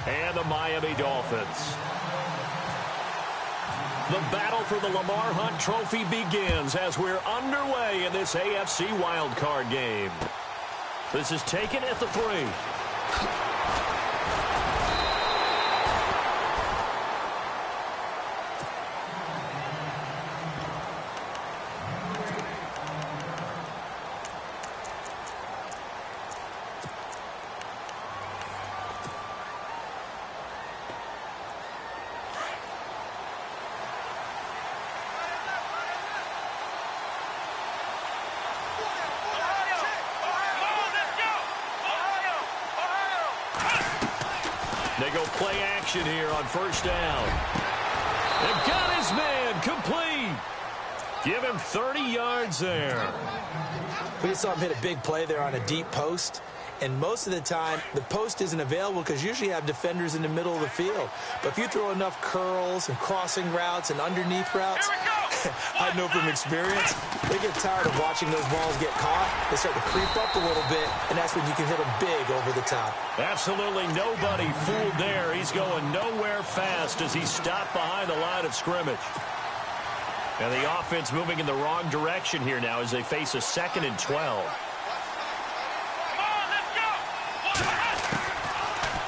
and the Miami Dolphins. The battle for the Lamar Hunt Trophy begins as we're underway in this AFC wildcard game. This is taken at the 3. They go play action here on first down. They've got his man complete. Give him 30 yards there. We just saw him hit a big play there on a deep post. And most of the time, the post isn't available because usually you have defenders in the middle of the field. But if you throw enough curls and crossing routes and underneath routes, I know from experience, they get tired of watching those balls get caught. They start to creep up a little bit, and that's when you can hit them big over the top. Absolutely nobody fooled there. He's going nowhere fast as he's stopped behind the line of scrimmage. And the offense moving in the wrong direction here now as they face a 2nd and 12.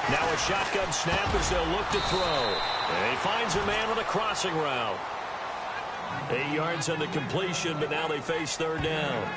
Now a shotgun snap as they'll look to throw. And he finds a man on a crossing route. 8 yards on the completion, but now they face 3rd down.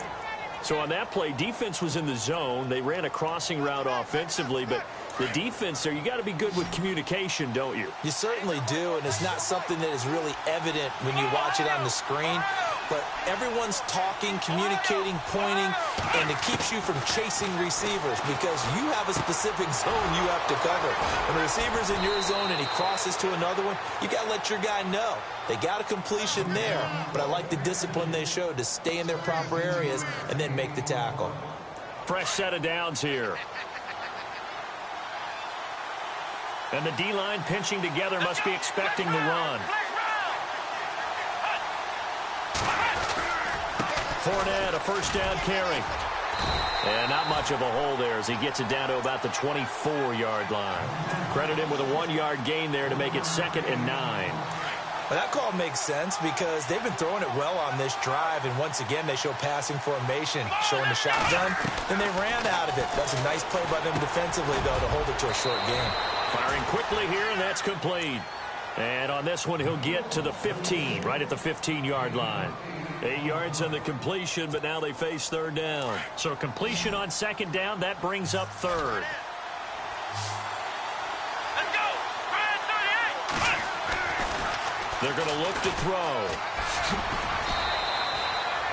So on that play, defense was in the zone. They ran a crossing route offensively, but the defense there, you got to be good with communication, don't you? You certainly do, and it's not something that is really evident when you watch it on the screen. But everyone's talking, communicating, pointing, and it keeps you from chasing receivers because you have a specific zone you have to cover. When the receiver's in your zone and he crosses to another one, you got to let your guy know. They got a completion there, but I like the discipline they showed to stay in their proper areas and then make the tackle. Fresh set of downs here. And the D-line pinching together must be expecting the run. Fournette, a first down carry. And not much of a hole there as he gets it down to about the 24-yard line. Credit him with a 1-yard gain there to make it 2nd and 9. Well, that call makes sense because they've been throwing it well on this drive, and once again they show passing formation, showing the shotgun, then they ran out of it. That's a nice play by them defensively, though, to hold it to a short game. Firing quickly here, and that's complete. And on this one, he'll get to the 15, right at the 15-yard line. 8 yards on the completion, but now they face 3rd down. So completion on 2nd down, that brings up 3rd. Let's go! They're going to look to throw.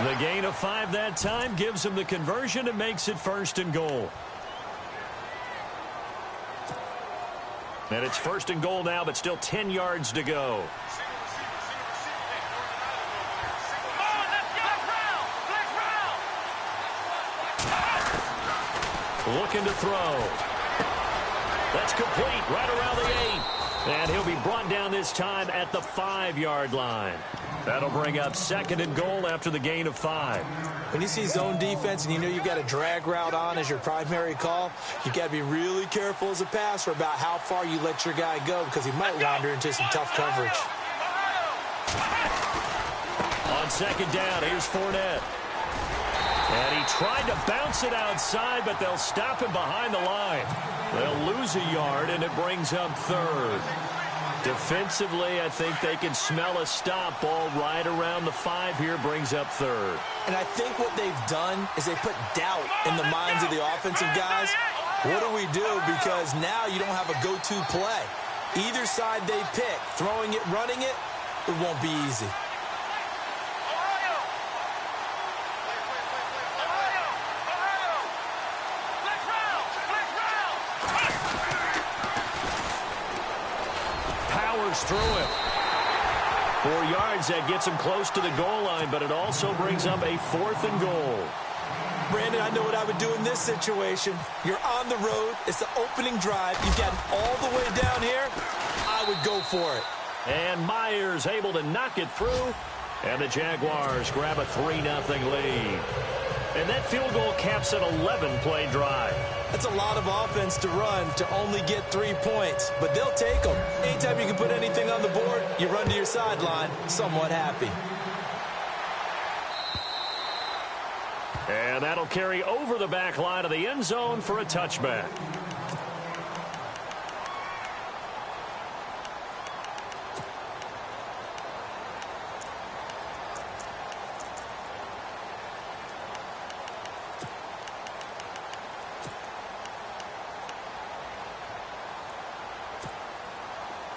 The gain of 5 that time gives them the conversion and makes it 1st and goal. And it's 1st and goal now, but still 10 yards to go. Looking to throw. That's complete right around the 8. And he'll be brought down this time at the 5-yard line. That'll bring up 2nd and goal after the gain of 5. When you see zone defense and you know you've got a drag route on as your primary call, you've got to be really careful as a passer about how far you let your guy go because he might wander into some tough coverage. On 2nd down, here's Fournette. And he tried to bounce it outside, but they'll stop him behind the line. They'll lose a yard, and it brings up 3rd. Defensively, I think they can smell a stop. Ball right around the 5 here brings up 3rd. And I think what they've done is they put doubt in the minds of the offensive guys. What do we do? Because now you don't have a go-to play. Either side they pick, throwing it, running it, it won't be easy. Through it. 4 yards, that gets him close to the goal line, but it also brings up a 4th and goal. Brandon, I know what I would do in this situation. You're on the road. It's the opening drive. You've gotten all the way down here. I would go for it. And Myers able to knock it through. And the Jaguars grab a 3-0 lead. And that field goal caps an 11-play drive. That's a lot of offense to run to only get 3 points, but they'll take them. Anytime you can put anything on the board, you run to your sideline somewhat happy. And that'll carry over the back line of the end zone for a touchback.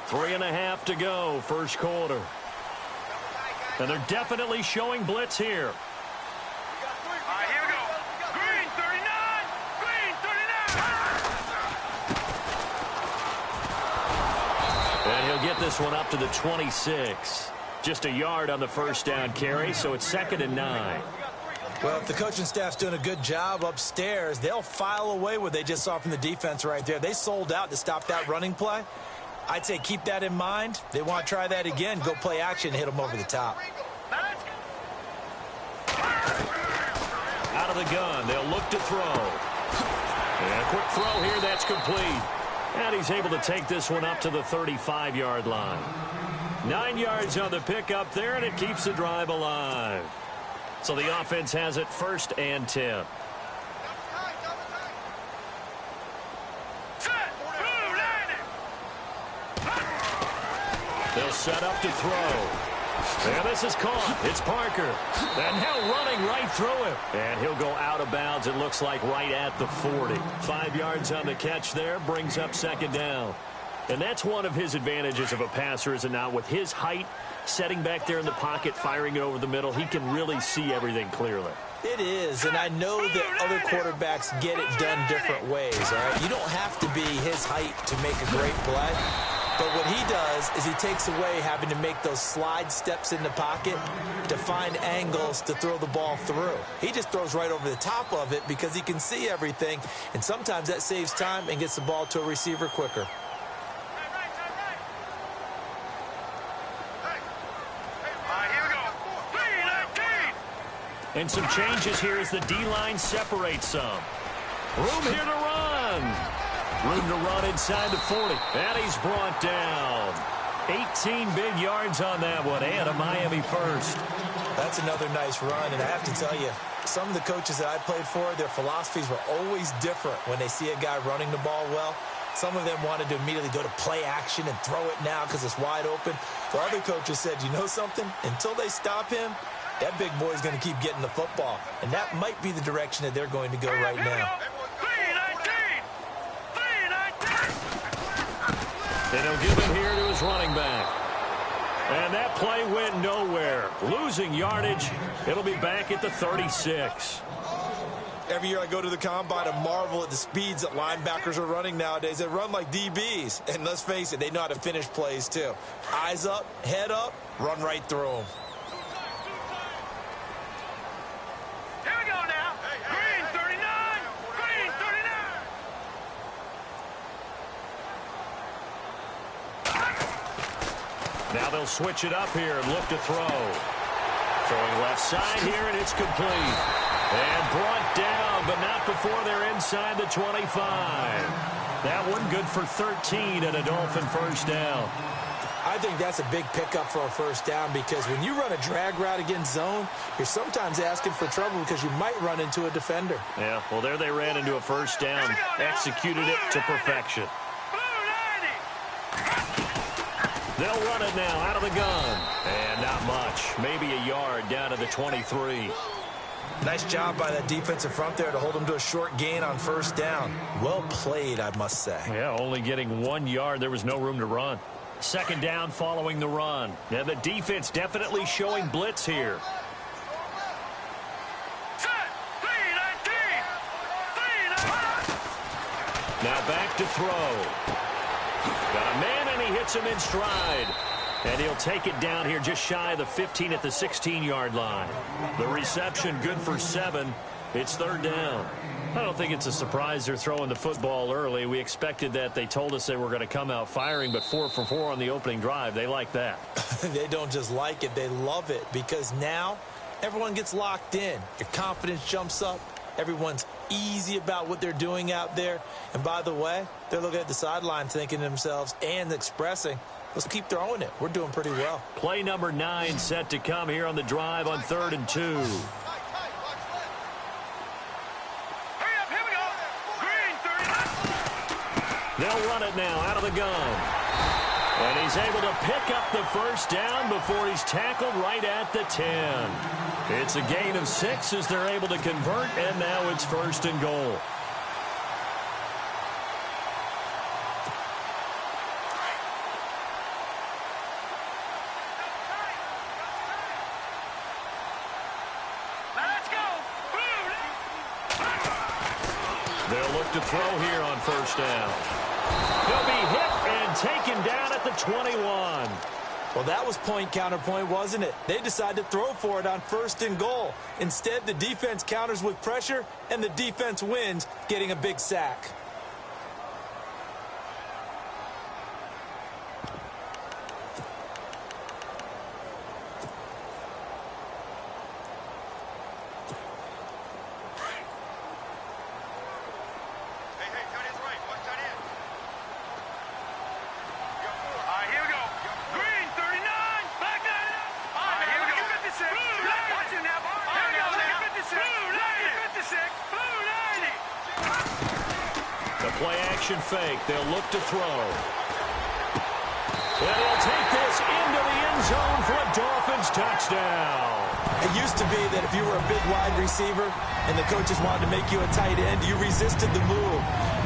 Three and a half to go, first quarter. And they're definitely showing blitz here. Here we go. Green 39. Green 39. And he'll get this one up to the 26. Just a yard on the first down carry, so it's 2nd and 9. Well, if the coaching staff's doing a good job upstairs, they'll file away what they just saw from the defense right there. They sold out to stop that running play. I'd say keep that in mind. They want to try that again. Go play action and hit them over the top. Out of the gun, they'll look to throw. And a quick throw here, that's complete. And he's able to take this one up to the 35-yard line. 9 yards on the pickup there, and it keeps the drive alive. So the offense has it 1st and 10. They'll set up to throw. And this is caught. It's Parker. And now running right through him. And he'll go out of bounds, it looks like, right at the 40. 5 yards on the catch there, brings up 2nd down. And that's one of his advantages of a passer, is it not? With his height, setting back there in the pocket, firing it over the middle, he can really see everything clearly. It is, and I know that other quarterbacks get it done different ways, all right? You don't have to be his height to make a great play. But what he does is he takes away having to make those slide steps in the pocket to find angles to throw the ball through. He just throws right over the top of it because he can see everything, and sometimes that saves time and gets the ball to a receiver quicker. And some changes here as the D-line separates some. Room here to run. Room to run inside the 40. And he's brought down. 18 big yards on that one, and a Miami first. That's another nice run, and I have to tell you, some of the coaches that I played for, their philosophies were always different when they see a guy running the ball well. Some of them wanted to immediately go to play action and throw it now because it's wide open. The other coaches said, you know something? Until they stop him, that big boy is going to keep getting the football. And that might be the direction that they're going to go right now. And he'll give it here to his running back. And that play went nowhere. Losing yardage. It'll be back at the 36. Every year I go to the combine and marvel at the speeds that linebackers are running nowadays. They run like DBs. And let's face it, they know how to finish plays too. Eyes up, head up, run right through them. Here we go now. Green 39. Green 39. Now they'll switch it up here and look to throw. Throwing left side here, and it's complete. And brought down, but not before they're inside the 25. That one good for 13 and a Dolphin first down. I think that's a big pickup for a first down because when you run a drag route against zone, you're sometimes asking for trouble because you might run into a defender. Yeah, well, there they ran into a first down, executed it to perfection. They'll run it now out of the gun. And not much, maybe a yard down to the 23. Nice job by that defensive front there to hold them to a short gain on first down. Well played, I must say. Yeah, only getting 1 yard. There was no room to run. Second down following the run. And the defense definitely showing blitz here. Now back to throw. Got a man, and he hits him in stride. And he'll take it down here just shy of the 15 at the 16-yard line. The reception good for 7. It's third down. I don't think it's a surprise they're throwing the football early. We expected that. They told us they were going to come out firing, but 4 for 4 on the opening drive. They like that. They don't just like it. They love it because now everyone gets locked in. Your confidence jumps up. Everyone's easy about what they're doing out there. And by the way, they're looking at the sideline thinking to themselves and expressing, let's keep throwing it. We're doing pretty well. Play number 9 set to come here on the drive on 3rd and 2. Hurry up, here we go. Green, 39. They'll run it now out of the gun. And he's able to pick up the first down before he's tackled right at the 10. It's a gain of 6 as they're able to convert, and now it's 1st and goal. Let's go. They'll look to throw here on 1st down. He'll be hit and taken down at the 21. Well, that was point counterpoint, wasn't it? They decided to throw for it on 1st and goal. Instead, the defense counters with pressure, and the defense wins, getting a big sack. Fake. They'll look to throw. And he'll take this into the end zone for a Dolphins touchdown. It used to be that if you were a big wide receiver and the coaches wanted to make you a tight end, you resisted the move.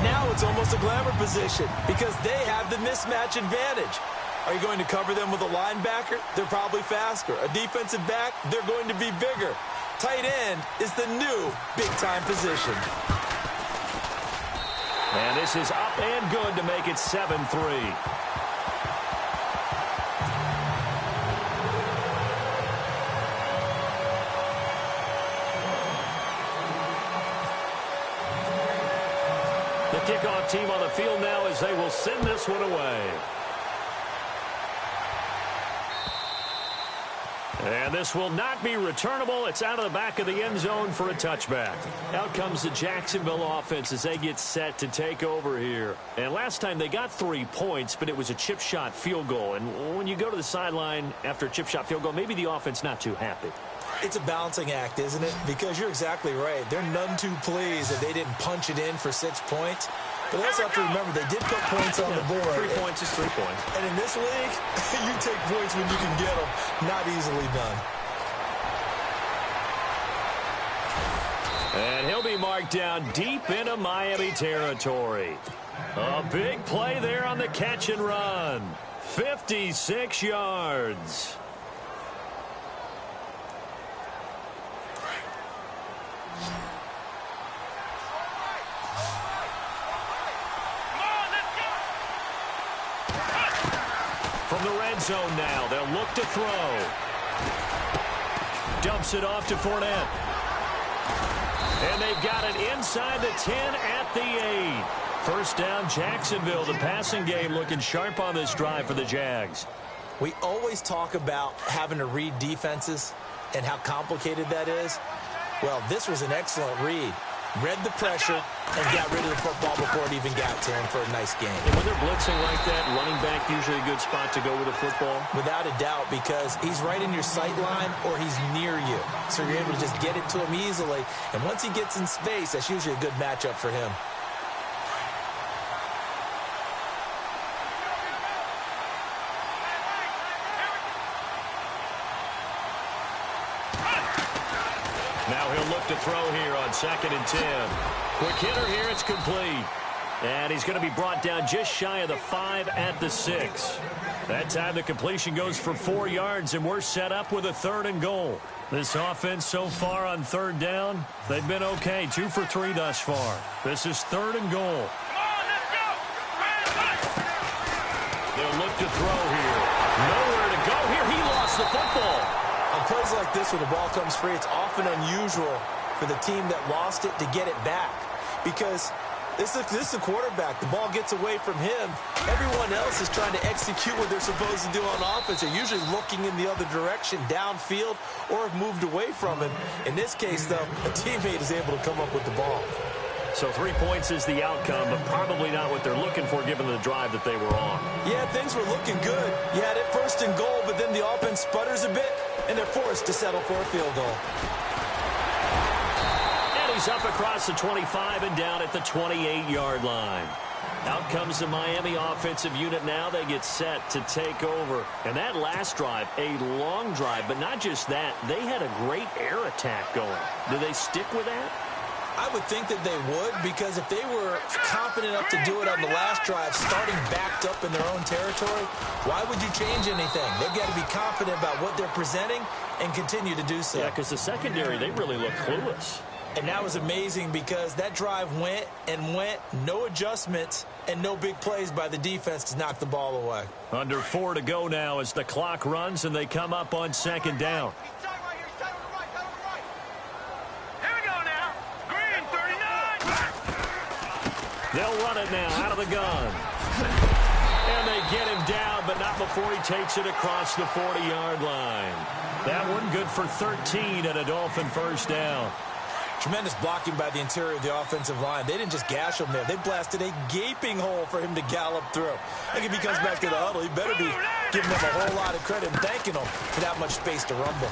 Now it's almost a glamour position because they have the mismatch advantage. Are you going to cover them with a linebacker? They're probably faster. A defensive back? They're going to be bigger. Tight end is the new big-time position. And this is up and good to make it 7-3. The kickoff team on the field now as they will send this one away. And this will not be returnable. It's out of the back of the end zone for a touchback. Out comes the Jacksonville offense as they get set to take over here. And last time they got 3 points, but it was a chip shot field goal. And when you go to the sideline after a chip shot field goal, maybe the offense not too happy. It's a balancing act, isn't it? Because you're exactly right. They're none too pleased that they didn't punch it in for 6 points. But also have to remember, they did put points on the board. 3 points is 3 points. And in this league, you take points when you can get them. Not easily done. And he'll be marked down deep into Miami territory. A big play there on the catch and run. 56 yards. From the red zone now, they'll look to throw. Dumps it off to Fournette. And they've got it inside the 10 at the 8. First down, Jacksonville. The passing game looking sharp on this drive for the Jags. We always talk about having to read defenses and how complicated that is. Well, this was an excellent read. Read the pressure and got rid of the football before it even got to him for a nice game. And when they're blitzing like that, running back usually a good spot to go with the football? Without a doubt, because he's right in your sight line or he's near you. So you're able to just get it to him easily. And once he gets in space, that's usually a good matchup for him. Now he'll look to throw here on 2nd and 10. Quick hitter here, it's complete. And he's going to be brought down just shy of the 5 at the 6. That time the completion goes for 4 yards, and we're set up with a 3rd and goal. This offense so far on 3rd down, they've been okay. 2 for 3 thus far. This is 3rd and goal. They'll look to throw here. Nowhere to go here. He lost the football. On plays like this where the ball comes free, it's often unusual for the team that lost it to get it back. Because This is a quarterback. The ball gets away from him. Everyone else is trying to execute what they're supposed to do on offense. They're usually looking in the other direction, downfield, or have moved away from him. In this case, though, a teammate is able to come up with the ball. So 3 points is the outcome, but probably not what they're looking for given the drive that they were on. Yeah, things were looking good. You had it first and goal, but then the offense sputters a bit, and they're forced to settle for a field goal. And he's up across the 25 and down at the 28-yard line. Out comes the Miami offensive unit now. They get set to take over. And that last drive, a long drive, but not just that. They had a great air attack going. Do they stick with that? I would think that they would, because if they were confident enough to do it on the last drive, starting backed up in their own territory, why would you change anything? They've got to be confident about what they're presenting and continue to do so. Yeah, because the secondary, they really look clueless. And that was amazing because that drive went and went, no adjustments, and no big plays by the defense to knock the ball away. Under 4 to go now as the clock runs and they come up on second down. They'll run it now out of the gun. And they get him down, but not before he takes it across the 40-yard line. That one good for 13 and a Dolphin first down. Tremendous blocking by the interior of the offensive line. They didn't just gash him there. They blasted a gaping hole for him to gallop through. I think if he comes back to the huddle, he better be giving them a whole lot of credit and thanking them for that much space to rumble.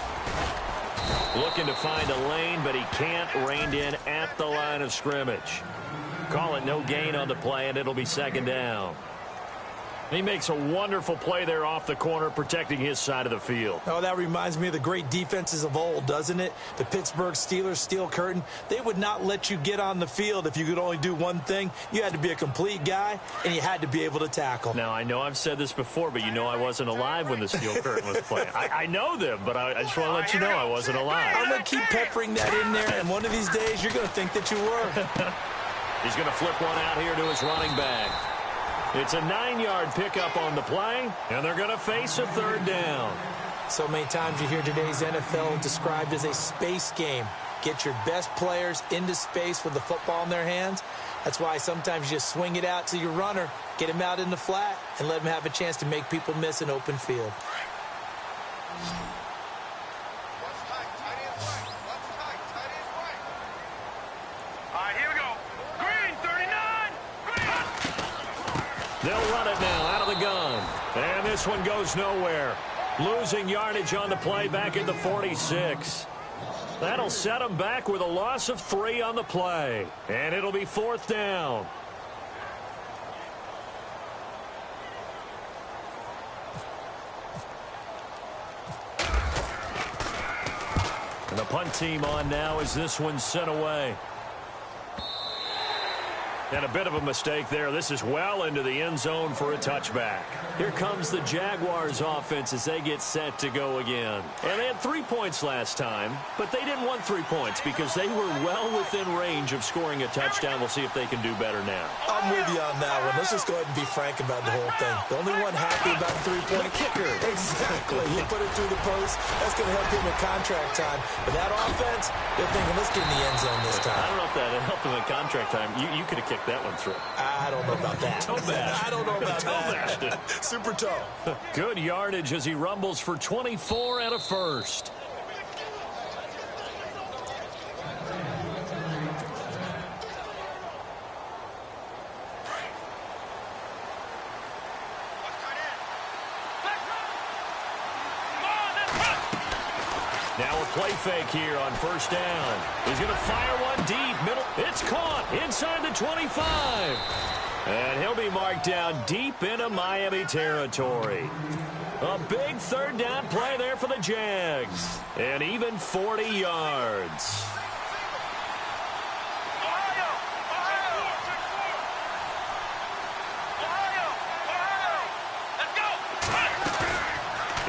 Looking to find a lane, but he can't. Reined in at the line of scrimmage. Call it no gain on the play, and it'll be second down. He makes a wonderful play there off the corner, protecting his side of the field. Oh, that reminds me of the great defenses of old, doesn't it? The Pittsburgh Steelers, Steel Curtain. They would not let you get on the field if you could only do one thing. You had to be a complete guy, and you had to be able to tackle. Now, I know I've said this before, but you know I wasn't alive when the Steel Curtain was playing. I know them, but I just want to let you know I wasn't alive. I'm going to keep peppering that in there, and one of these days you're going to think that you were. He's going to flip one out here to his running back. It's a 9-yard pickup on the play, and they're going to face a third down. So many times you hear today's NFL described as a space game. Get your best players into space with the football in their hands. That's why sometimes you just swing it out to your runner, get him out in the flat, and let him have a chance to make people miss an open field. They'll run it now out of the gun. And this one goes nowhere. Losing yardage on the play back at the 46. That'll set them back with a loss of 3 on the play. And it'll be fourth down. And the punt team on now as this one's sent away. And a bit of a mistake there. This is well into the end zone for a touchback. Here comes the Jaguars offense as they get set to go again. And they had 3 points last time, but they didn't want 3 points because they were well within range of scoring a touchdown. We'll see if they can do better now. I'm with you on that one. Let's just go ahead and be frank about the whole thing. The only one happy about the 3-point kicker. Exactly. He put it through the post. That's going to help him in contract time. But that offense, they're thinking, let's get in the end zone this time. I don't know if that helped him in contract time. You could have kicked that one through. I don't know about that. Toe bash. I don't know about Toe that. bashed. Super toe. Good yardage as he rumbles for 24 and a first. Now a play fake here on first down. He's going to fire one deep. Middle. It's caught inside the 25. And he'll be marked down deep into Miami territory. A big third down play there for the Jags. And even 40 yards.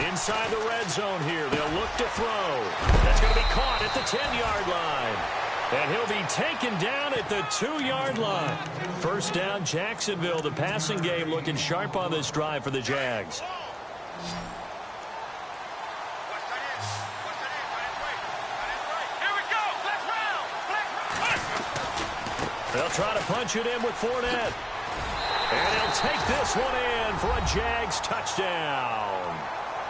Inside the red zone here. They'll look to throw. That's going to be caught at the 10-yard line. And he'll be taken down at the 2-yard line. First down, Jacksonville. The passing game looking sharp on this drive for the Jags. They'll try to punch it in with Fournette. And he'll take this one in for a Jags touchdown.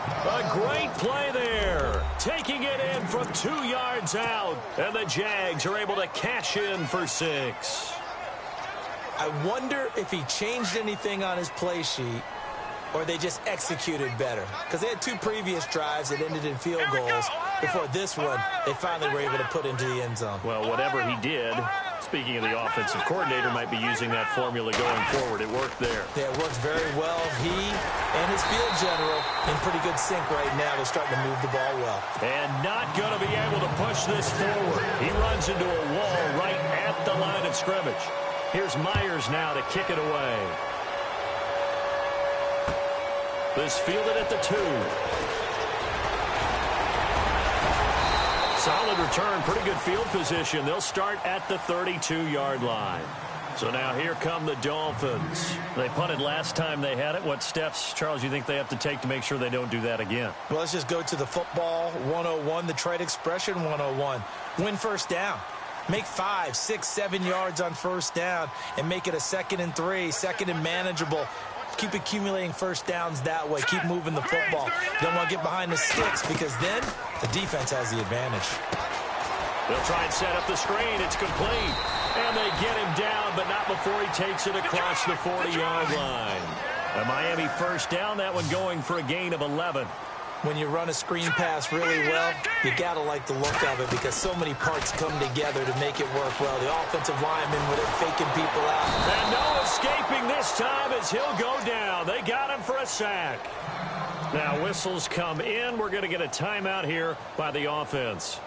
A great play there. Taking it in from 2 yards out. And the Jags are able to cash in for 6. I wonder if he changed anything on his play sheet or they just executed better. Because they had 2 previous drives that ended in field goals. Before this one, they finally were able to put into the end zone. Well, whatever he did, speaking of the offensive coordinator, might be using that formula going forward. It worked there. Yeah, it works very well. He and his field general in pretty good sync right now. They're starting to move the ball well. And not going to be able to push this forward. He runs into a wall right at the line of scrimmage. Here's Myers now to kick it away. This fielded at the 2. Solid return, pretty good field position. They'll start at the 32-yard line. So now here come the Dolphins. They punted last time they had it. What steps, Charles, you think they have to take to make sure they don't do that again? Well, let's just go to the football 101, the trade expression 101. Win first down. Make 5, 6, 7 yards on first down and make it a 2nd and 3, 2nd and manageable. Keep accumulating first downs that way. Keep moving the football. You don't want to get behind the sticks because then the defense has the advantage. They'll try and set up the screen. It's complete. And they get him down, but not before he takes it across the 40-yard line. A Miami first down, that one going for a gain of 11. When you run a screen pass really well, you got to like the look of it because so many parts come together to make it work well. The offensive linemen with it faking people out. And no escaping this time as he'll go down. They got him for a sack. Now whistles come in. We're going to get a timeout here by the offense,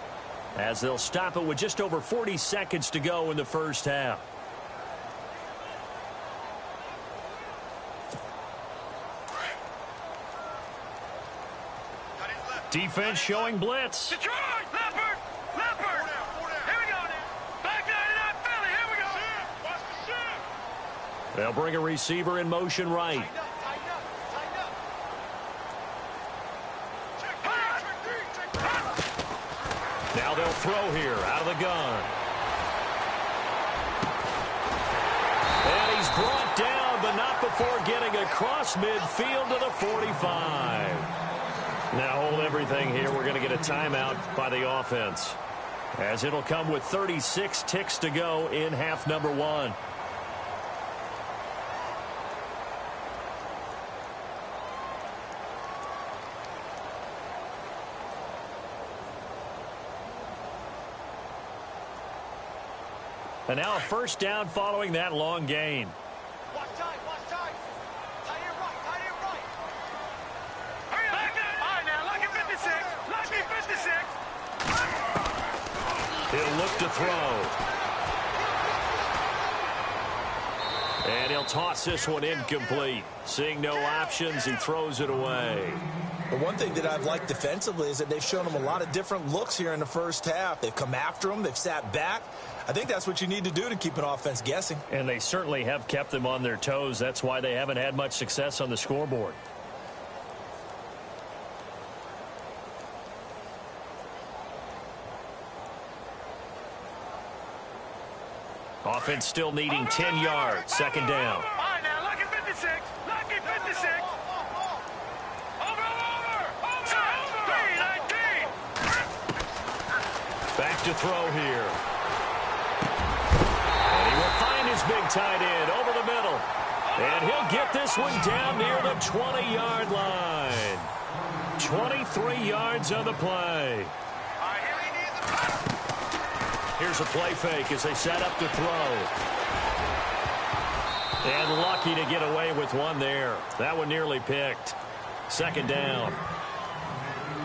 as they'll stop it with just over 40 seconds to go in the first half. Defense showing blitz. Detroit! Leopard! Leopard! Here we go now. Back 99 Philly. Here we go. Watch the shit. They'll bring a receiver in motion right. Tighten up. Now they'll throw here out of the gun. And he's brought down, but not before getting across midfield to the 45. Now hold everything here. We're going to get a timeout by the offense, as it'll come with 36 ticks to go in half number 1. And now a first down following that long gain. Watch time. Tight end right. Hurry up. All right, now, lucky 56. Lucky 56. He'll look to throw. And he'll toss this one incomplete. Seeing no options, he throws it away. The one thing that I've liked defensively is that they've shown them a lot of different looks here in the first half. They've come after them. They've sat back. I think that's what you need to do to keep an offense guessing. And they certainly have kept them on their toes. That's why they haven't had much success on the scoreboard. Offense still needing 10 yards. Second down. All right, now, lucky 56. Lucky 56. Over. 319. Back to throw here. And he will find his big tight end over the middle. And he'll get this one down near the 20-yard line. 23 yards on the play. Here's a play fake as they set up to throw. And lucky to get away with one there. That one nearly picked. Second down.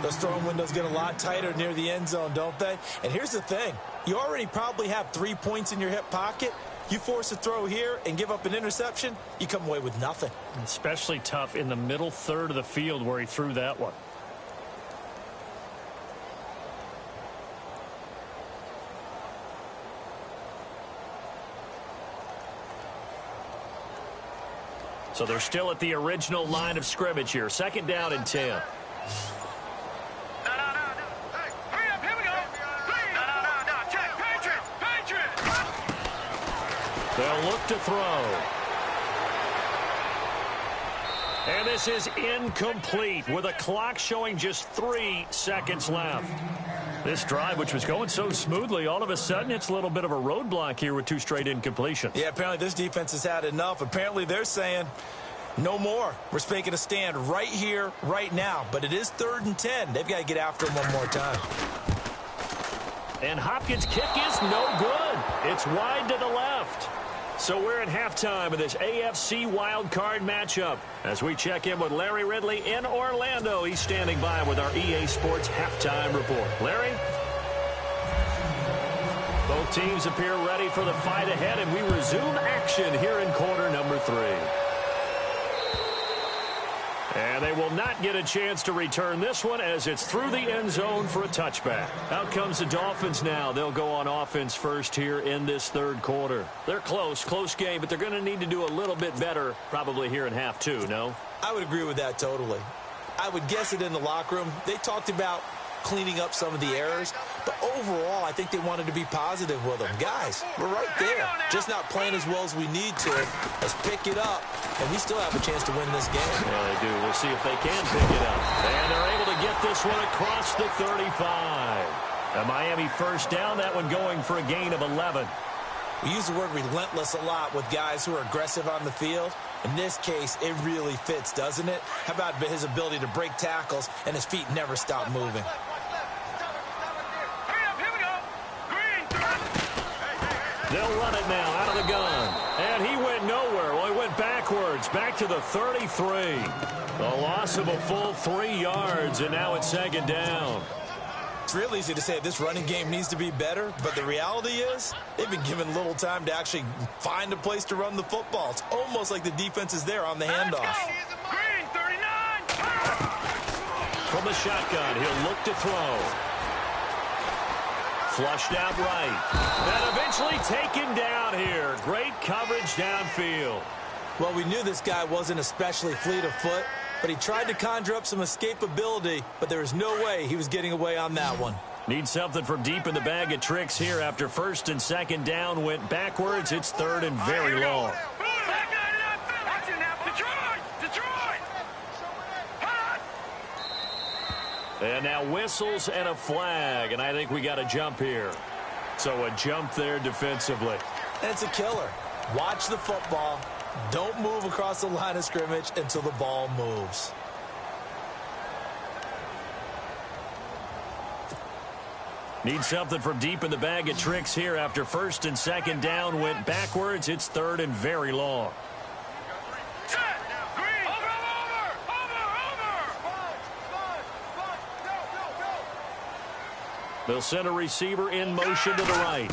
Those throwing windows get a lot tighter near the end zone, don't they? And here's the thing. You already probably have 3 points in your hip pocket. You force a throw here and give up an interception, you come away with nothing. Especially tough in the middle third of the field where he threw that one. So they're still at the original line of scrimmage here. Second down and 10. No. Hey, hurry up. Here we go. No. Check. Patriot. They'll look to throw. And this is incomplete with a clock showing just 3 seconds left. This drive, which was going so smoothly, all of a sudden it's a little bit of a roadblock here with 2 straight incompletions. Yeah, apparently this defense has had enough. Apparently they're saying no more. We're making a stand right here, right now. But it is 3rd and 10. They've got to get after him one more time. And Hopkins' kick is no good. It's wide to the left. So we're at halftime of this AFC wildcard matchup. As we check in with Larry Ridley in Orlando, he's standing by with our EA Sports halftime report. Larry? Both teams appear ready for the fight ahead, and we resume action here in quarter number 3. And they will not get a chance to return this one as it's through the end zone for a touchback. Out comes the Dolphins now. They'll go on offense first here in this 3rd quarter. They're close game, but they're going to need to do a little bit better probably here in half 2, no? I would agree with that totally. I would guess it in the locker room. They talked about cleaning up some of the errors, but overall I think they wanted to be positive with them. Guys, we're right there. Just not playing as well as we need to. Let's pick it up, and we still have a chance to win this game. Yeah, they do. We'll see if they can pick it up. And they're able to get this one across the 35. A Miami first down, that one going for a gain of 11. We use the word relentless a lot with guys who are aggressive on the field. In this case, it really fits, doesn't it? How about his ability to break tackles and his feet never stop moving? They'll run it now out of the gun. And he went nowhere. Well, he went backwards, back to the 33. The loss of a full 3 yards, and now it's 2nd down. It's real easy to say this running game needs to be better, but the reality is they've been given little time to actually find a place to run the football. It's almost like the defense is there on the handoff. Green, 39. From the shotgun, he'll look to throw. Flushed out right. And eventually taken down here. Great coverage downfield. Well, we knew this guy wasn't especially fleet of foot, but he tried to conjure up some escapability, but there was no way he was getting away on that one. Need something from deep in the bag of tricks here after 1st and 2nd down went backwards. It's 3rd and very long. And now whistles and a flag, and I think we got a jump here. So a jump there defensively. And it's a killer. Watch the football. Don't move across the line of scrimmage until the ball moves. Need something from deep in the bag of tricks here after 1st and 2nd down went backwards. It's 3rd and very long. They'll send a receiver in motion to the right.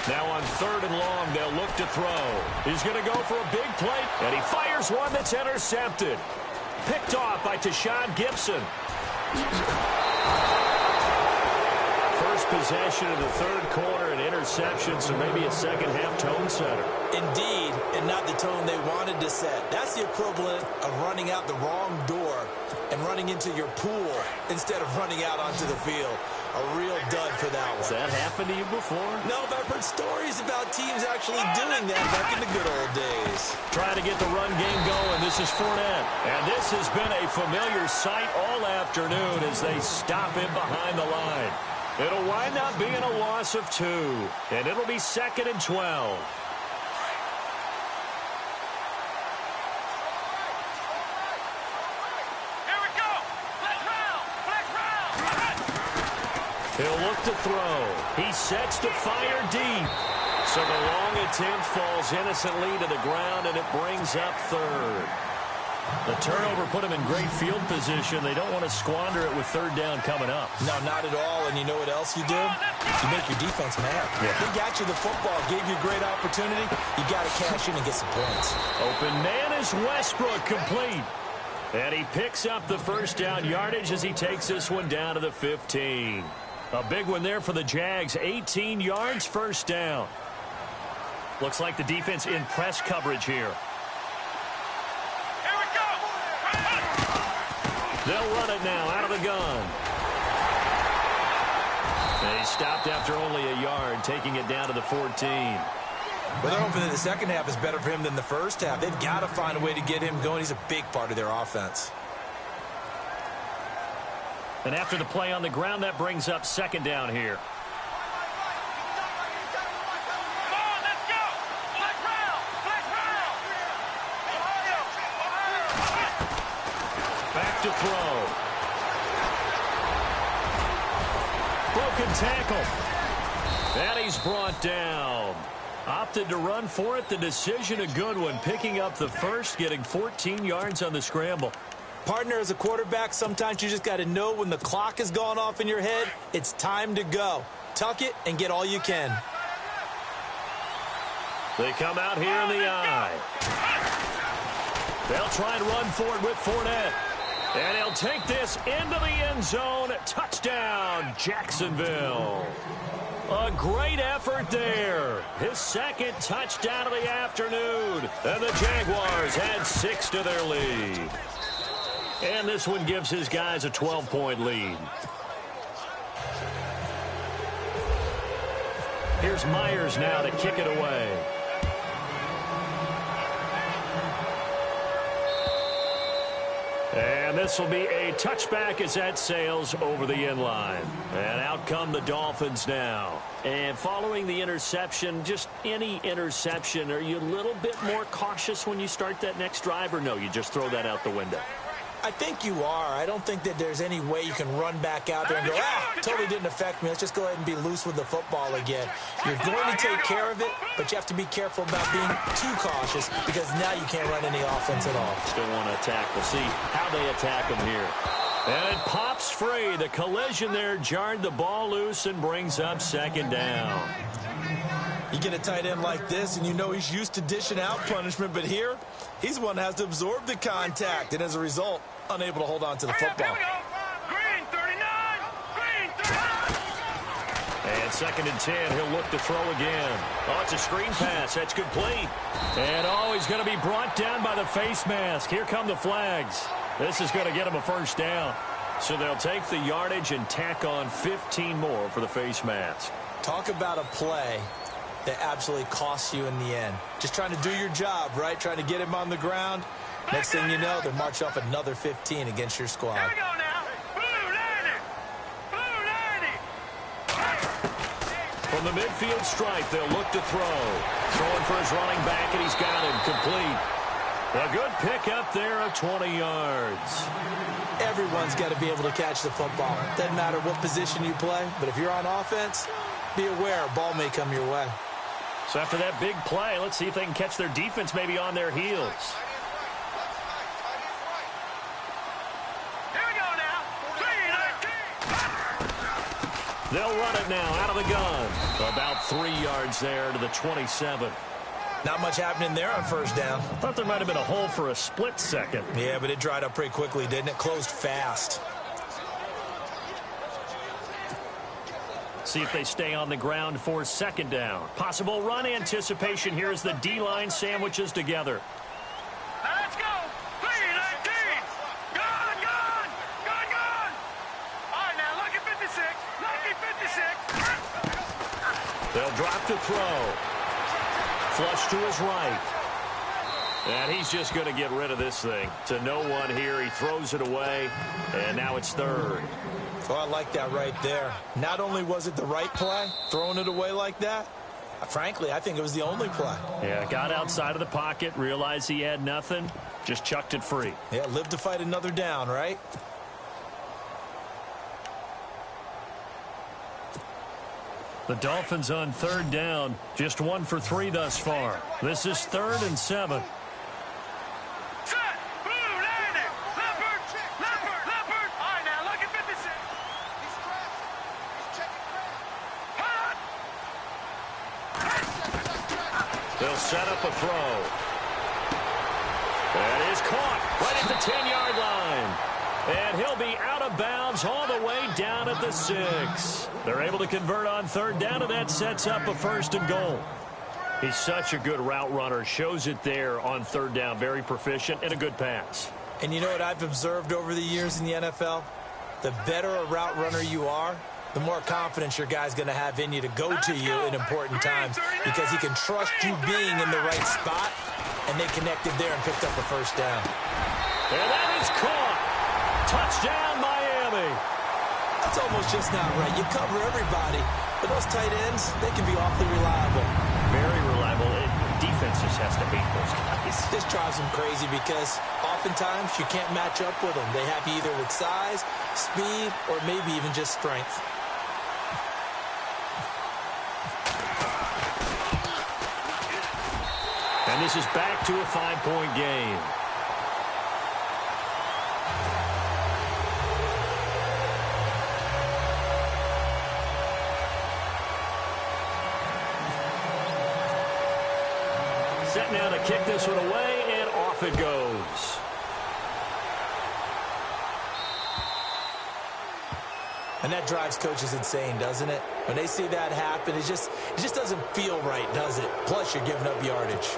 Now on 3rd and long, they'll look to throw. He's going to go for a big play, and he fires one that's intercepted. Picked off by Tashawn Gibson. First possession of the 3rd quarter, an interception, so maybe a second-half tone setter. Indeed, and not the tone they wanted to set. That's the equivalent of running out the wrong door and running into your pool instead of running out onto the field. A real dud for that one. Has that happened to you before? No, but I've heard stories about teams actually doing that back in the good old days. Trying to get the run game going. This is Fournette. And this has been a familiar sight all afternoon as they stop him behind the line. It'll wind up being a loss of 2. And it'll be 2nd and 12. He'll look to throw. He sets to fire deep. So the long attempt falls innocently to the ground, and it brings up 3rd. The turnover put him in great field position. They don't want to squander it with 3rd down coming up. No, not at all. And you know what else you do? You make your defense mad. Yeah. They got you the football, gave you a great opportunity. You got to cash in and get some points. Open man is Westbrook, complete. And he picks up the 1st down yardage as he takes this one down to the 15. A big one there for the Jags. 18 yards, 1st down. Looks like the defense in press coverage here. Here we go. They'll run it now out of the gun. And he stopped after only a yard, taking it down to the 14. Well, they're hoping that the second half is better for him than the first half. They've got to find a way to get him going. He's a big part of their offense. And after the play on the ground, that brings up second down here. Back to throw. Broken tackle. And he's brought down. Opted to run for it. The decision a good one. Picking up the first, getting 14 yards on the scramble. Partner, as a quarterback, sometimes you just got to know when the clock has gone off in your head, it's time to go. Tuck it and get all you can. They come out here in the eye. They'll try and run for it with Fournette. And he'll take this into the end zone. Touchdown, Jacksonville. A great effort there. His second touchdown of the afternoon. And the Jaguars add 6 to their lead. And this one gives his guys a 12-point lead. Here's Myers now to kick it away. And this will be a touchback as that sails over the end line. And out come the Dolphins now. And following the interception, just any interception, are you a little bit more cautious when you start that next drive, or no, you just throw that out the window? I think you are. I don't think that there's any way you can run back out there and go, totally didn't affect me. Let's just go ahead and be loose with the football again. You're going to take care of it, but you have to be careful about being too cautious because now you can't run any offense at all. Still want to attack. We'll see how they attack him here. And it pops free. The collision there jarred the ball loose and brings up second down. You get a tight end like this, and you know he's used to dishing out punishment, but here, he's the one that has to absorb the contact, and as a result, unable to hold on to the football. Green 39! Green 39! And second and 10, he'll look to throw again. Oh, it's a screen pass. That's complete. And he's going to be brought down by the face mask. Here come the flags. This is going to get him a first down. So they'll take the yardage and tack on 15 more for the face mask. Talk about a play that absolutely costs you in the end. Just trying to do your job, right? Trying to get him on the ground. Next thing you know, they'll march off another 15 against your squad. Here we go now. Blue 90. From the midfield stripe, they'll look to throw. Throwing for his running back, and he's got him complete. A good pickup there of 20 yards. Everyone's got to be able to catch the football. Doesn't matter what position you play, but if you're on offense, be aware, ball may come your way. So after that big play, let's see if they can catch their defense maybe on their heels. Here we go now. 3-19. They'll run it now out of the gun. About 3 yards there to the 27. Not much happening there on first down. Thought there might have been a hole for a split second. Yeah, but it dried up pretty quickly, didn't it? Closed fast. See if they stay on the ground for second down. Possible run anticipation here as the D-line sandwiches together. Now let's go. 3-19. Gone, gone. Gone, gone. All right, now lucky 56. Lucky 56. They'll drop to throw. Flush to his right. And he's just going to get rid of this thing. To no one here. He throws it away. And now it's third. Oh, I like that right there. Not only was it the right play, throwing it away like that, frankly, I think it was the only play. Yeah, got outside of the pocket, realized he had nothing, just chucked it free. Yeah, live to fight another down, right? The Dolphins on third down, just 1 for 3 thus far. This is 3rd and 7. Set. Blue 90. Leopard. Leopard. Leopard. All right, now lucky 56. He's trapped. He's checking crack. They'll set up a throw. That is caught right at the 10-yard line. And he'll be out of bounds all the way down at the 6. They're able to convert on third down, and that sets up a 1st and goal. He's such a good route runner. Shows it there on third down. Very proficient and a good pass. And you know what I've observed over the years in the NFL? The better a route runner you are, the more confidence your guy's going to have in you to go to you in important times because he can trust you being in the right spot, and they connected there and picked up a first down. And that is caught. Touchdown, Miami. That's almost just not right. You cover everybody, but those tight ends, they can be awfully reliable. Very reliable. Defense just has to hate those guys. This drives them crazy because oftentimes you can't match up with them. They have you either with size, speed, or maybe even just strength. And this is back to a 5-point game. Set now to kick this one away, and off it goes. And that drives coaches insane, doesn't it? When they see that happen, it just doesn't feel right, does it? Plus, you're giving up yardage.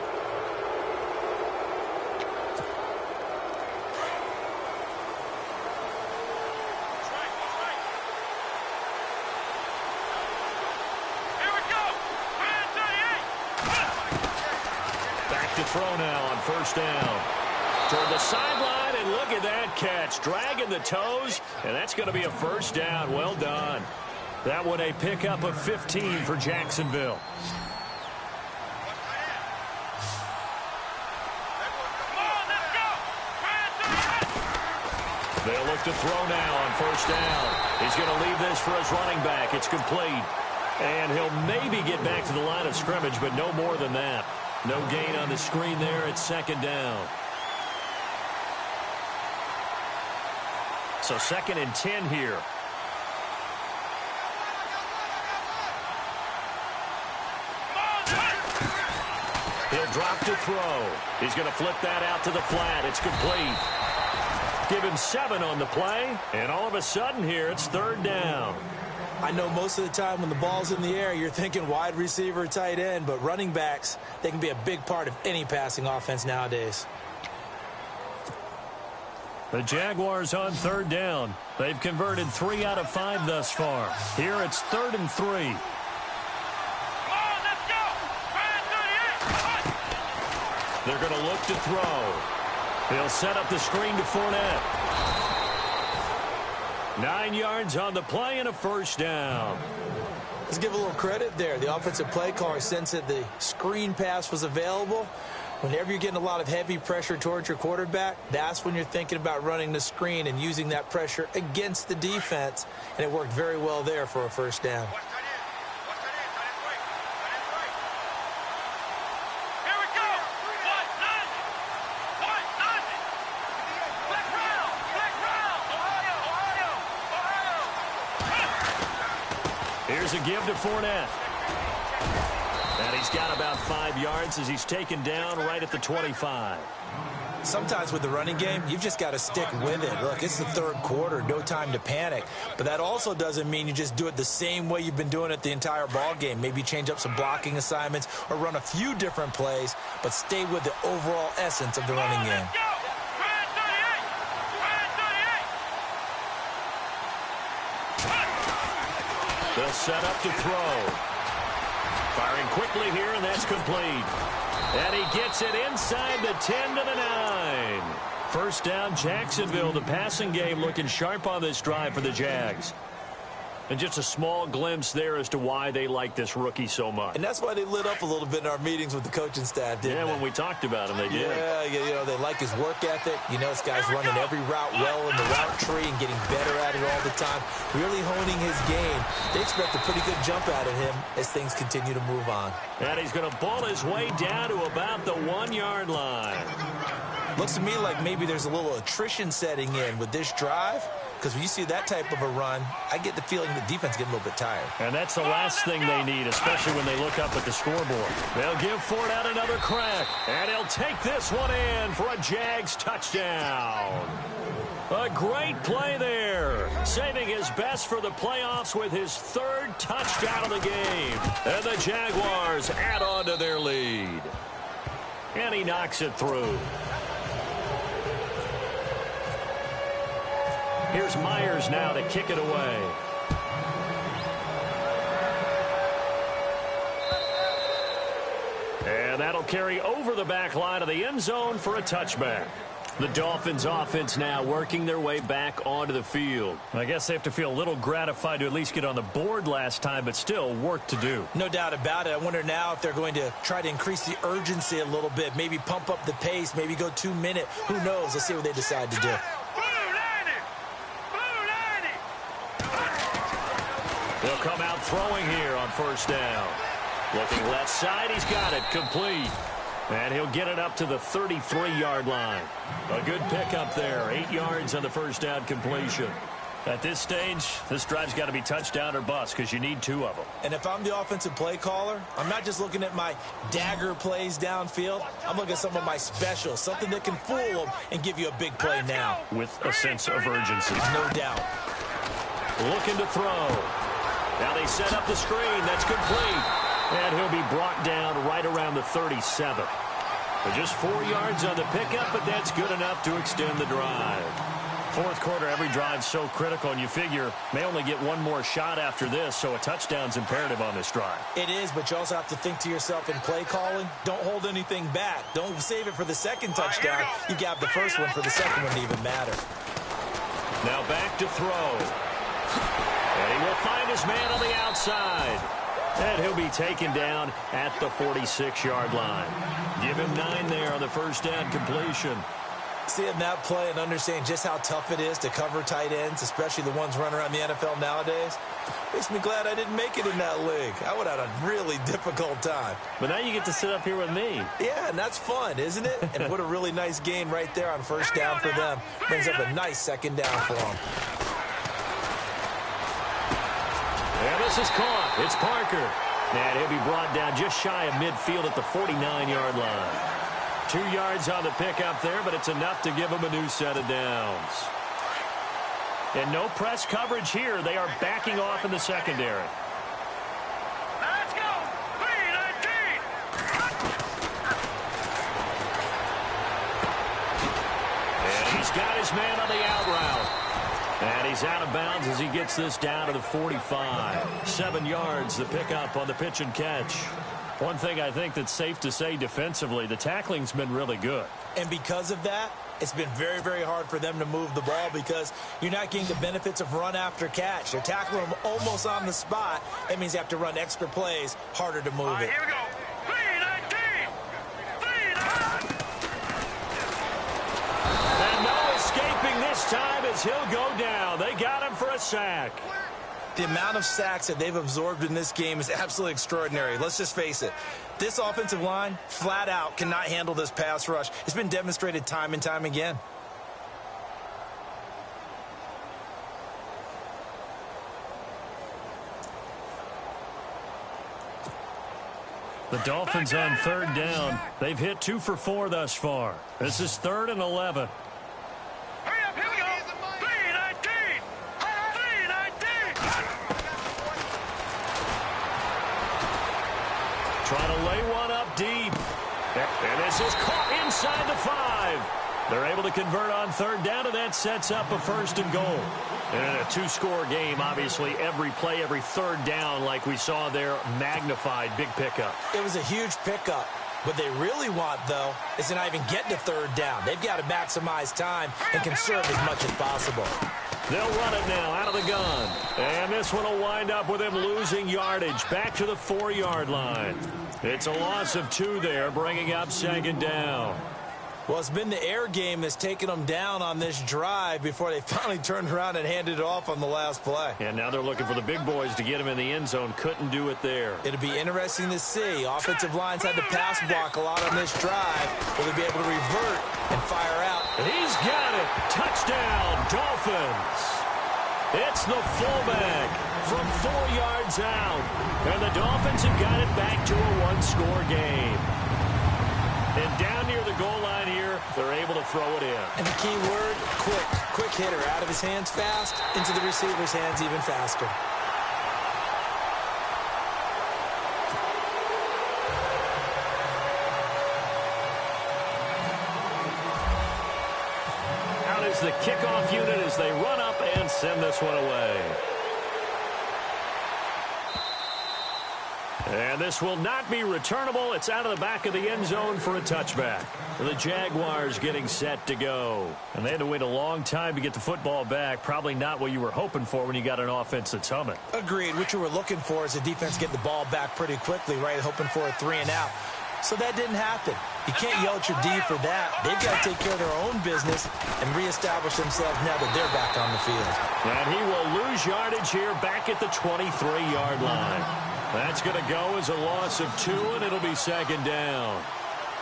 Throw now on first down. Toward the sideline, and look at that catch. Dragging the toes, and that's going to be a first down. Well done. That one a pickup of 15 for Jacksonville. They'll look to throw now on first down. He's going to leave this for his running back. It's complete. And he'll maybe get back to the line of scrimmage, but no more than that. No gain on the screen there. It's second down. So 2nd and 10 here. He'll drop to throw. He's going to flip that out to the flat. It's complete. Give him 7 on the play, and all of a sudden here it's 3rd down. I know most of the time when the ball's in the air, you're thinking wide receiver, tight end, but running backs, they can be a big part of any passing offense nowadays. The Jaguars on 3rd down. They've converted 3 out of 5 thus far. Here it's 3rd and 3. They're going to look to throw. They'll set up the screen to Fournette. 9 yards on the play and a first down. Let's give a little credit there. The offensive play caller sensed that the screen pass was available. Whenever you're getting a lot of heavy pressure towards your quarterback, that's when you're thinking about running the screen and using that pressure against the defense. And it worked very well there for a first down. Here's a give to Fournette. And he's got about 5 yards as he's taken down right at the 25. Sometimes with the running game, you've just got to stick with it. Look, it's the 3rd quarter, no time to panic. But that also doesn't mean you just do it the same way you've been doing it the entire ball game. Maybe change up some blocking assignments or run a few different plays, but stay with the overall essence of the running game. They'll set up to throw. Firing quickly here, and that's complete. And he gets it inside the 10 to the 9. First down, Jacksonville. The passing game looking sharp on this drive for the Jags. And just a small glimpse there as to why they like this rookie so much. And that's why they lit up a little bit in our meetings with the coaching staff, didn't they? Yeah, when we talked about him, they did. Yeah, you know, they like his work ethic. You know, this guy's running every route well in the route tree and getting better at it all the time, really honing his game. They expect a pretty good jump out of him as things continue to move on. And he's going to ball his way down to about the 1-yard line. Looks to me like maybe there's a little attrition setting in with this drive. Because when you see that type of a run, I get the feeling the defense getting a little bit tired. And that's the last thing they need, especially when they look up at the scoreboard. They'll give Fournette another crack. And he'll take this one in for a Jags touchdown. A great play there. Saving his best for the playoffs with his 3rd touchdown of the game. And the Jaguars add on to their lead. And he knocks it through. Here's Myers now to kick it away. That'll carry over the back line of the end zone for a touchback. The Dolphins offense now working their way back onto the field. I guess they have to feel a little gratified to at least get on the board last time, but still work to do. No doubt about it. I wonder now if they're going to try to increase the urgency a little bit, maybe pump up the pace, maybe go 2 minute. Who knows? Let's see what they decide to do. They'll come out throwing here on first down. Looking left side, he's got it, complete. And he'll get it up to the 33-yard line. A good pickup there, 8 yards on the first down completion. At this stage, this drive's got to be touchdown or bust because you need 2 of them. And if I'm the offensive play caller, I'm not just looking at my dagger plays downfield. I'm looking at some of my specials, something that can fool them and give you a big play now. With a sense of urgency. No doubt. Looking to throw. Now they set up the screen. That's complete. And he'll be brought down right around the 37. But just 4 yards on the pickup, but that's good enough to extend the drive. Fourth quarter, every drive's so critical, and you figure may only get one more shot after this, so a touchdown's imperative on this drive. It is, but you also have to think to yourself in play calling, don't hold anything back. Don't save it for the second touchdown. You got the first one for the second one to even matter. Now back to throw. And he will find his man on the outside. And he'll be taken down at the 46-yard line. Give him 9 there on the first down completion. Seeing that play and understanding just how tough it is to cover tight ends, especially the ones running around the NFL nowadays, makes me glad I didn't make it in that league. I would have had a really difficult time. But now you get to sit up here with me. Yeah, and that's fun, isn't it? And what a really nice gain right there on first down for them. Brings up a nice second down for them. And this is caught. It's Parker. And he'll be brought down just shy of midfield at the 49-yard line. 2 yards on the pickup there, but it's enough to give him a new set of downs. And no press coverage here. They are backing off in the secondary. Let's go! 3-19! And he's got his man on the out route. And he's out of bounds as he gets this down to the 45. 7 yards, the pickup on the pitch and catch. One thing I think that's safe to say defensively, the tackling's been really good. And because of that, it's been very, very hard for them to move the ball because you're not getting the benefits of run after catch. They're tackling them almost on the spot. That means you have to run extra plays, harder to move it. Here we go. 3-19! 3-19! And no escaping this time as he'll go down. They got him for a sack. The amount of sacks that they've absorbed in this game is absolutely extraordinary. Let's just face it. This offensive line, flat out, cannot handle this pass rush. It's been demonstrated time and time again. The Dolphins on third down. They've hit 2 for 4 thus far. This is 3rd and 11. Hurry up, here we go! 3-19! 3-19! Trying to lay one up deep. And this is caught inside the 5. They're able to convert on third down, and that sets up a 1st and goal. And in a 2-score game, obviously, every play, every third down, like we saw there, magnified, big pickup. It was a huge pickup. What they really want, though, is to not even get to third down. They've got to maximize time and conserve as much as possible. They'll run it now out of the gun. And this one will wind up with him losing yardage back to the 4-yard line. It's a loss of 2 there, bringing up 2nd down. Well, it's been the air game that's taken them down on this drive before they finally turned around and handed it off on the last play. And now they're looking for the big boys to get him in the end zone. Couldn't do it there. It'll be interesting to see. Offensive lines had to pass block a lot on this drive. Will they be able to revert and fire out? He's got it. Touchdown, Dolphins. It's the fullback from 4 yards out. And the Dolphins have got it back to a 1-score game. And down near the goal line here, they're able to throw it in. And the key word, quick. Quick hitter. Out of his hands fast, into the receiver's hands even faster. Out is the kickoff unit as they run up and send this one away. And this will not be returnable. It's out of the back of the end zone for a touchback. The Jaguars getting set to go. And they had to wait a long time to get the football back. Probably not what you were hoping for when you got an offense that's humming. Agreed. What you were looking for is the defense getting the ball back pretty quickly, right? Hoping for a 3-and-out. So that didn't happen. You can't yell at your D for that. They've got to take care of their own business and reestablish themselves now that they're back on the field. And he will lose yardage here back at the 23-yard line. That's going to go as a loss of 2, and it'll be second down.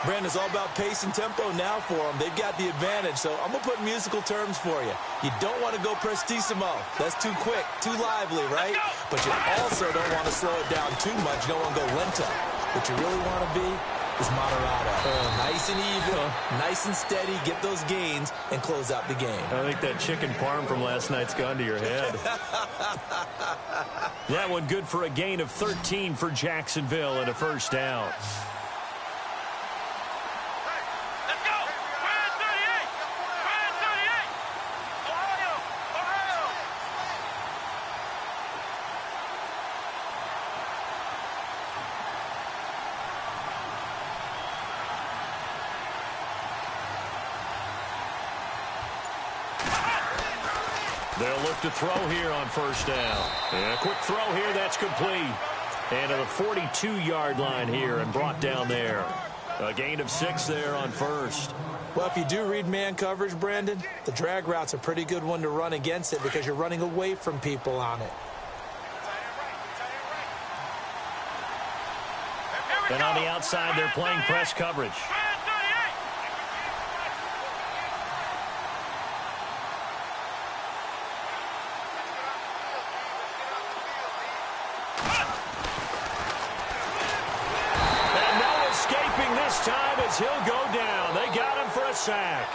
Brandon, it's all about pace and tempo now for them. They've got the advantage, so I'm going to put musical terms for you. You don't want to go prestissimo. That's too quick, too lively, right? But you also don't want to slow it down too much. You don't want to go lento. What you really want to be is moderato. Nice and even, nice and steady, get those gains, and close out the game. I think that chicken parm from last night's gone to your head. That one good for a gain of 13 for Jacksonville and a first down. They'll look to throw here on first down. And a quick throw here, that's complete. And to the 42-yard line here and brought down there. A gain of 6 there on first. Well, if you do read man coverage, Brandon, the drag route's a pretty good one to run against it because you're running away from people on it. And on the outside, they're playing press coverage. Time as he'll go down. They got him for a sack.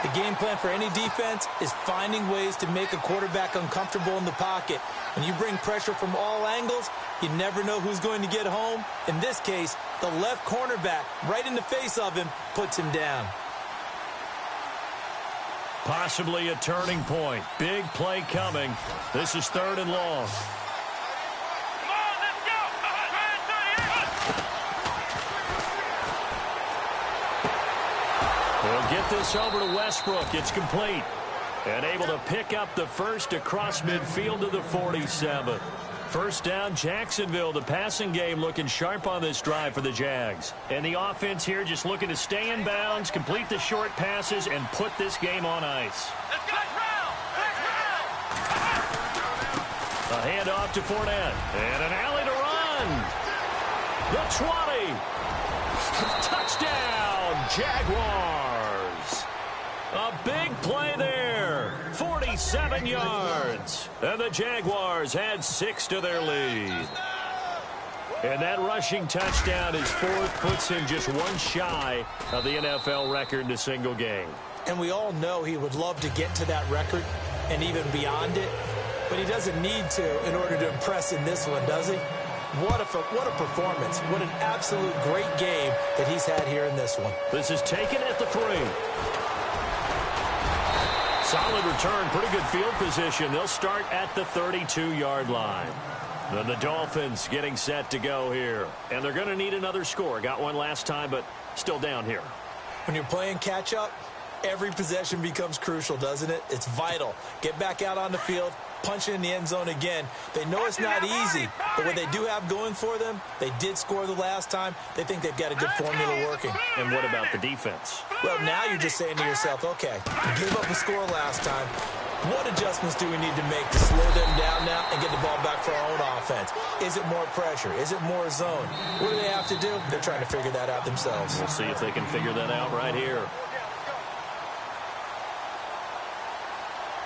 The game plan for any defense is finding ways to make a quarterback uncomfortable in the pocket. When you bring pressure from all angles, you never know who's going to get home. In this case, the left cornerback, right in the face of him, puts him down. Possibly a turning point. Big play coming. This is 3rd and long. They'll get this over to Westbrook. It's complete. And able to pick up the first across midfield to the 47. First down, Jacksonville. The passing game looking sharp on this drive for the Jags. And the offense here just looking to stay in bounds, complete the short passes, and put this game on ice. A handoff to Fournette. And an alley to run. The 20. Touchdown, Jaguars. A big play there. 47 yards. And the Jaguars add 6 to their lead. And that rushing touchdown is 4th, puts him just 1 shy of the NFL record in a single game. And we all know he would love to get to that record and even beyond it. But he doesn't need to in order to impress in this one, does he? What a performance. What an absolute great game that he's had here in this one. This is taken at the 3. Solid return, pretty good field position. They'll start at the 32-yard line. Then the Dolphins getting set to go here. And they're going to need another score. Got one last time, but still down here. When you're playing catch-up, every possession becomes crucial, doesn't it? It's vital. Get back out on the field, punch it in the end zone again. They know it's not easy, but what they do have going for them, they did score the last time. They think they've got a good formula working. And what about the defense? Well, now you're just saying to yourself, okay, we gave up a score last time. What adjustments do we need to make to slow them down now and get the ball back for our own offense? Is it more pressure? Is it more zone? What do they have to do? They're trying to figure that out themselves. We'll see if they can figure that out right here.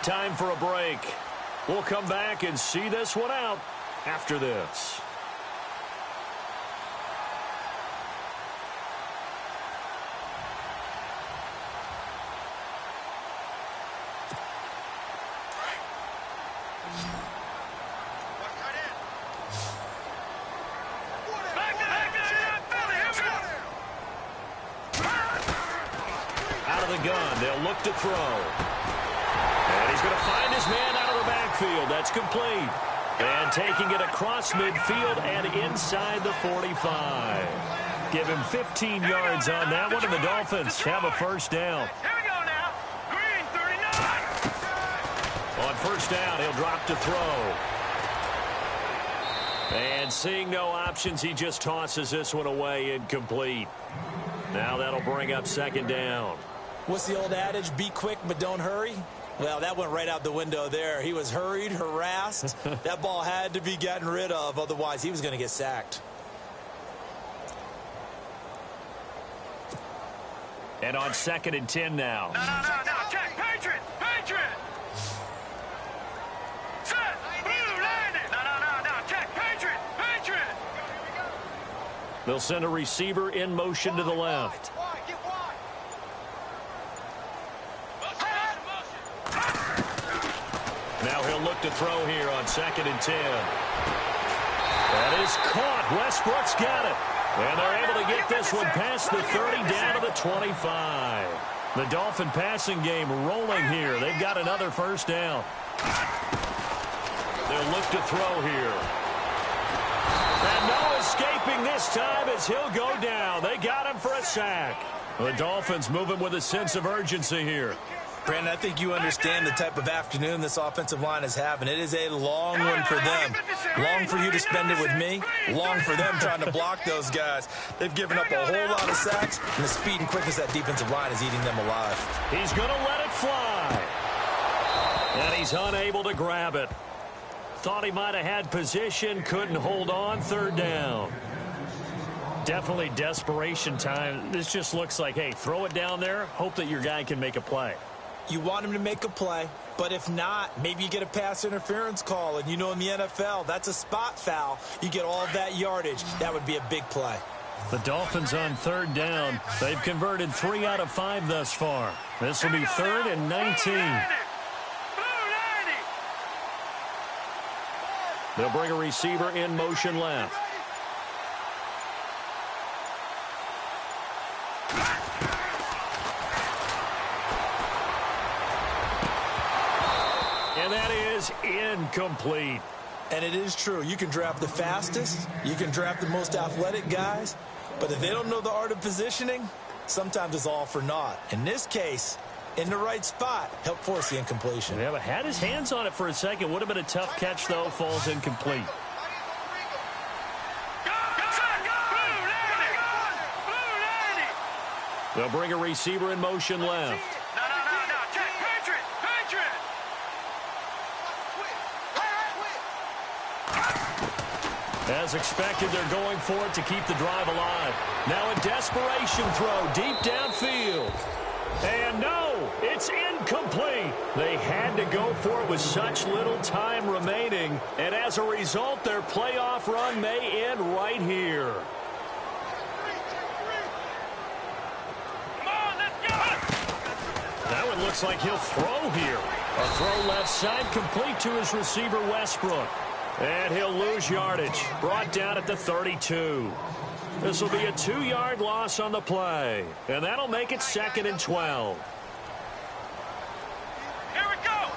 Time for a break. We'll come back and see this one out after this. Out of the gun, they'll look to throw. And he's going to find his man out of the backfield. That's complete. And taking it across midfield and inside the 45. Give him 15 yards on that one, and the Dolphins have a first down. Here we go now. Green 39. On first down, he'll drop to throw. And seeing no options, he just tosses this one away incomplete. Now that'll bring up second down. What's the old adage? Be quick, but don't hurry. Well, that went right out the window there. He was hurried, harassed. That ball had to be gotten rid of. Otherwise, he was going to get sacked. And on 2nd and 10 now. No. Check. Patriot. Set. Blue landed. No. Check. Patriot. They'll send a receiver in motion to the left. Wide. Get wide. Now he'll look to throw here on 2nd and 10. That is caught. Westbrook's got it. And they're able to get this one past the 30 down to the 25. The Dolphin passing game rolling here. They've got another first down. They'll look to throw here. And no escaping this time as he'll go down. They got him for a sack. The Dolphins moving with a sense of urgency here. Brandon, I think you understand the type of afternoon this offensive line is having. It is a long one for them. Long for you to spend it with me. Long for them trying to block those guys. They've given up a whole lot of sacks, and the speed and quickness of that defensive line is eating them alive. He's going to let it fly. And he's unable to grab it. Thought he might have had position, couldn't hold on, third down. Definitely desperation time. This just looks like, hey, throw it down there, hope that your guy can make a play. You want him to make a play, but if not, maybe you get a pass interference call, and you know in the NFL, that's a spot foul. You get all of that yardage. That would be a big play. The Dolphins on third down. They've converted 3 out of 5 thus far. This will be 3rd and 19. They'll bring a receiver in motion left. And that is incomplete. And it is true. You can draft the fastest. You can draft the most athletic guys. But if they don't know the art of positioning, sometimes it's all for naught. In this case, in the right spot, help force the incompletion. Yeah, but had his hands on it for a second. Would have been a tough catch, though. Falls incomplete. They'll bring a receiver in motion left. No. Check. Patriot. As expected, they're going for it to keep the drive alive. Now a desperation throw deep downfield. And no, it's incomplete. They had to go for it with such little time remaining. And as a result, their playoff run may end right here. That one looks like he'll throw here. A throw left side complete to his receiver, Westbrook. And he'll lose yardage. Brought down at the 32. This will be a 2-yard loss on the play. And that'll make it 2nd and 12. Here we go.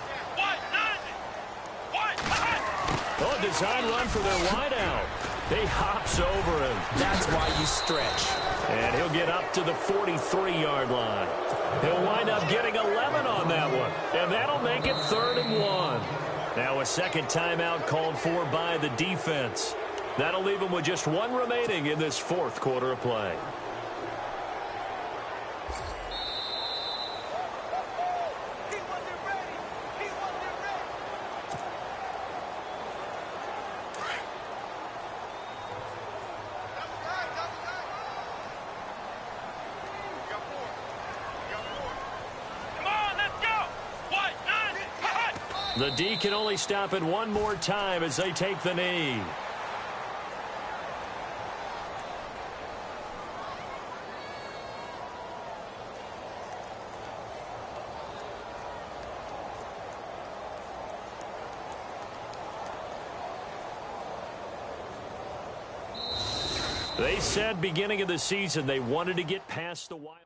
Oh, design run for their wideout. He hops over him. That's why you stretch. And he'll get up to the 43-yard line. He'll wind up getting 11 on that one. And that'll make it 3rd and 1. Now a second timeout called for by the defense. That'll leave them with just 1 remaining in this 4th quarter of play. The D can only stop it one more time as they take the knee. They said beginning of the season they wanted to get past the Wild.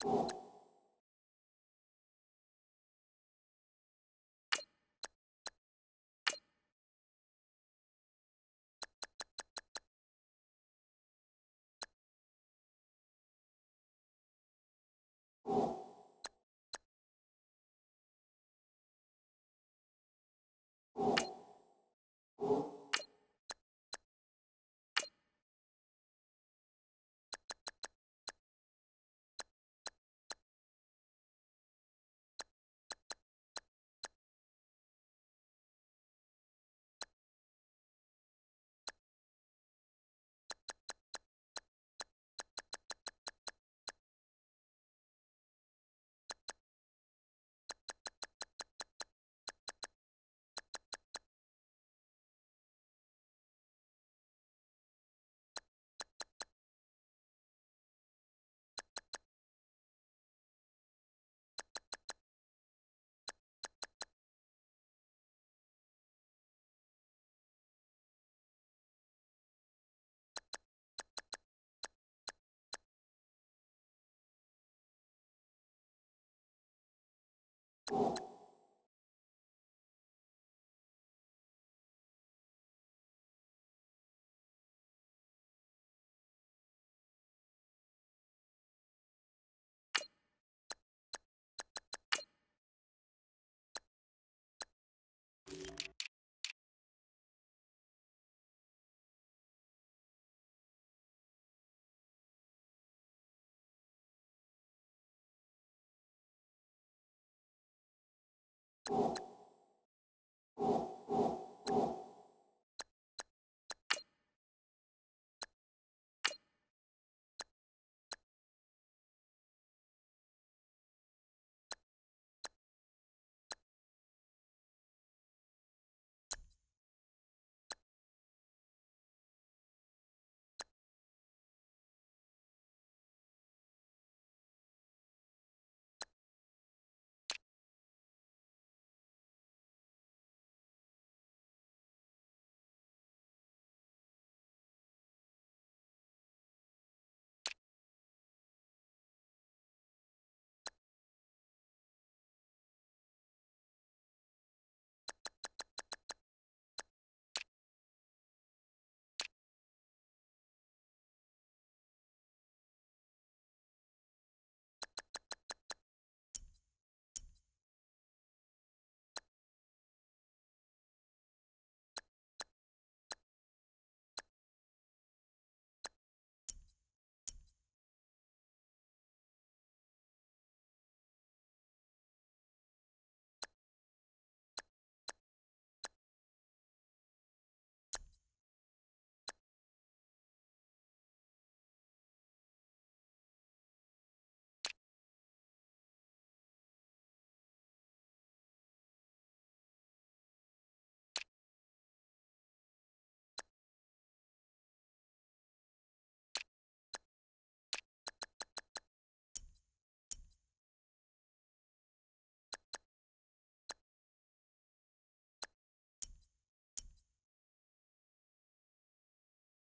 You